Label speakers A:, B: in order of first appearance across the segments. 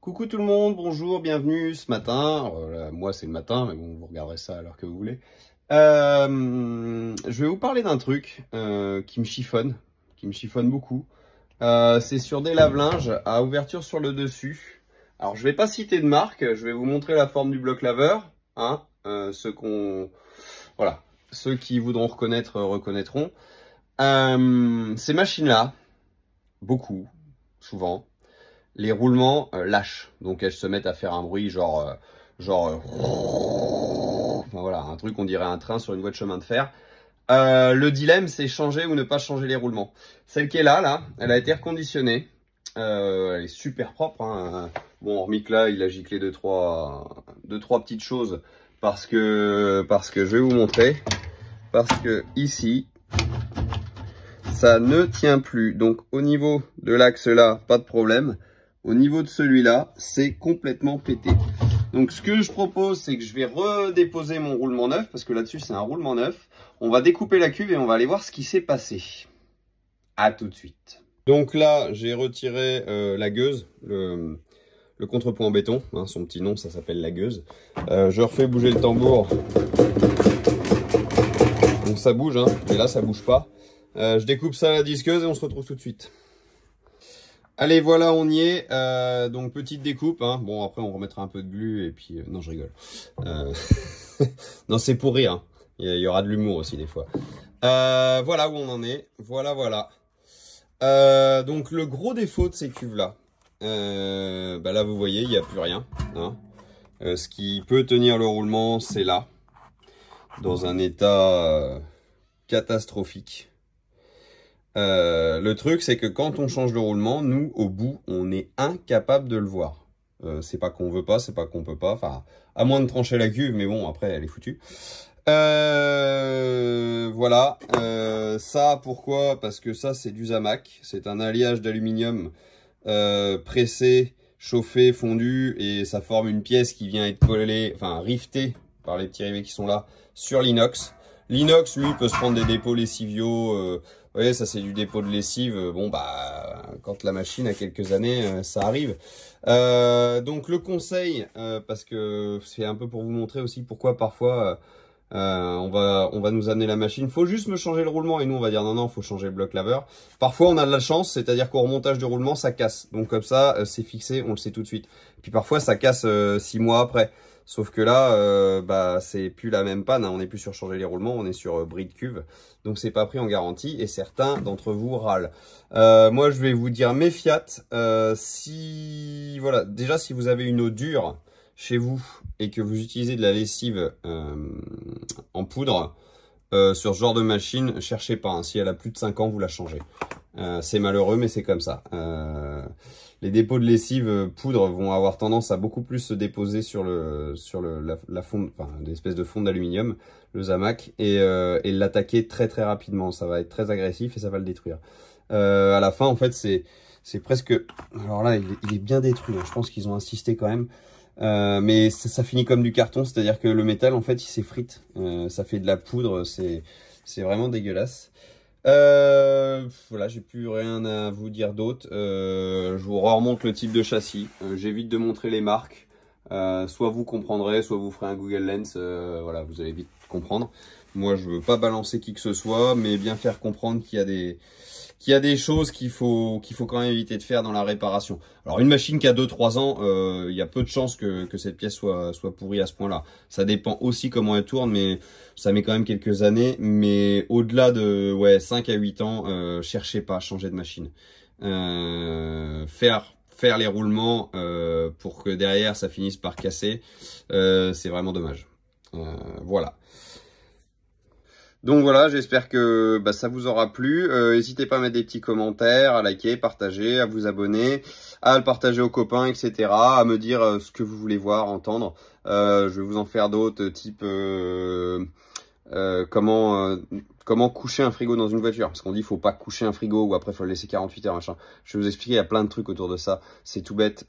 A: Coucou tout le monde, bonjour, bienvenue ce matin. Moi c'est le matin, mais bon, vous regarderez ça à l'heure que vous voulez. Je vais vous parler d'un truc qui me chiffonne beaucoup. C'est sur des lave-linges à ouverture sur le dessus. Alors je vais pas citer de marque, je vais vous montrer la forme du bloc laveur. Hein, voilà, ceux qui voudront reconnaître reconnaîtront. Ces machines-là, souvent. Les roulements lâchent, donc elles se mettent à faire un bruit genre enfin, voilà, un truc on dirait un train sur une voie de chemin de fer. Le dilemme c'est changer ou ne pas changer les roulements. Celle qui est là, elle a été reconditionnée, elle est super propre, hein. Bon, hormis que là il a giclé deux trois petites choses parce que je vais vous montrer, parce que ici ça ne tient plus. Donc au niveau de l'axe là, pas de problème. Au niveau de celui-là, c'est complètement pété. Donc ce que je propose, c'est que je vais redéposer mon roulement neuf, parce que là-dessus c'est un roulement neuf. On va découper la cuve et on va aller voir ce qui s'est passé. À tout de suite. Donc là, j'ai retiré la gueuse, le contrepoint en béton, hein, son petit nom, ça s'appelle la gueuse. Je refais bouger le tambour. Donc ça bouge, hein, mais là ça bouge pas. Je découpe ça à la disqueuse et on se retrouve tout de suite. Allez, voilà, on y est. Donc, petite découpe. Hein. Bon, après, on remettra un peu de glu et puis... non, je rigole. Non, c'est pour rire. Hein. Il y aura de l'humour aussi, des fois. Voilà où on en est. Voilà. Donc, le gros défaut de ces cuves-là, là, vous voyez, il n'y a plus rien. Hein. Ce qui peut tenir le roulement, c'est là. Dans un état catastrophique. Le truc, c'est que quand on change le roulement, nous, au bout, on est incapable de le voir. C'est pas qu'on veut pas, c'est pas qu'on peut pas. Enfin, à moins de trancher la cuve, mais bon, après, elle est foutue. Voilà. Ça, pourquoi? Parce que ça, c'est du Zamac. C'est un alliage d'aluminium pressé, chauffé, fondu, et ça forme une pièce qui vient être collée, enfin, rivetée par les petits rivets qui sont là, sur l'inox. L'inox, lui, peut se prendre des dépôts lessiviaux. Vous voyez, ça c'est du dépôt de lessive. Bon, bah, quand la machine a quelques années, ça arrive. Donc le conseil, parce que c'est un peu pour vous montrer aussi pourquoi parfois on va nous amener la machine. Faut juste me changer le roulement et nous on va dire non, faut changer le bloc laveur. Parfois on a de la chance, c'est-à-dire qu'au remontage du roulement ça casse. Donc comme ça, c'est fixé, on le sait tout de suite. Puis parfois ça casse 6 mois après. Sauf que là, c'est plus la même panne, hein. On n'est plus sur changer les roulements, on est sur bris de cuve. Donc c'est pas pris en garantie et certains d'entre vous râlent. Moi je vais vous dire mes fiat. Voilà, déjà si vous avez une eau dure chez vous et que vous utilisez de la lessive en poudre, sur ce genre de machine, cherchez pas, hein. Si elle a plus de 5 ans, vous la changez. C'est malheureux, mais c'est comme ça. Les dépôts de lessive poudre vont avoir tendance à beaucoup plus se déposer sur la fonte, enfin, des espèces de fonte d'aluminium, le Zamac, et l'attaquer très rapidement. Ça va être très agressif et ça va le détruire. À la fin, en fait, c'est presque... Alors là, il est bien détruit. Je pense qu'ils ont insisté quand même. Mais ça finit comme du carton, c'est-à-dire que le métal, en fait, il s'effrite. Ça fait de la poudre, c'est vraiment dégueulasse. Voilà, j'ai plus rien à vous dire d'autre. Je vous remonte le type de châssis. J'évite de montrer les marques. Soit vous comprendrez, soit vous ferez un Google Lens. Voilà, vous allez vite comprendre. Moi, je veux pas balancer qui que ce soit, mais bien faire comprendre qu'il y a des choses qu'il faut quand même éviter de faire dans la réparation. Alors une machine qui a 2-3 ans, il y a peu de chances que cette pièce soit pourrie à ce point-là. Ça dépend aussi comment elle tourne, mais ça met quand même quelques années. Mais au-delà de 5 à 8 ans, cherchez pas à changer de machine. Faire les roulements pour que derrière ça finisse par casser, c'est vraiment dommage. Voilà. Donc voilà, j'espère que ça vous aura plu. N'hésitez pas à mettre des petits commentaires, à liker, partager, à vous abonner, à le partager aux copains, etc. À me dire ce que vous voulez voir, entendre. Je vais vous en faire d'autres, type comment coucher un frigo dans une voiture. Parce qu'on dit faut pas coucher un frigo ou après faut le laisser 48 heures, machin. Je vais vous expliquer, il y a plein de trucs autour de ça. C'est tout bête.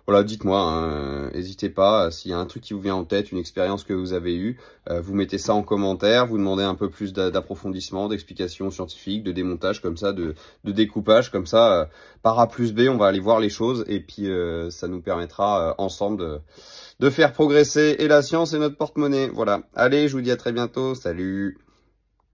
A: Voilà, dites-moi, hein, n'hésitez pas, s'il y a un truc qui vous vient en tête, une expérience que vous avez eue, vous mettez ça en commentaire, vous demandez un peu plus d'approfondissement, d'explications scientifiques, de démontage comme ça, de découpage comme ça, par A plus B, on va aller voir les choses et puis ça nous permettra ensemble de faire progresser et la science et notre porte-monnaie. Voilà, allez, je vous dis à très bientôt, salut!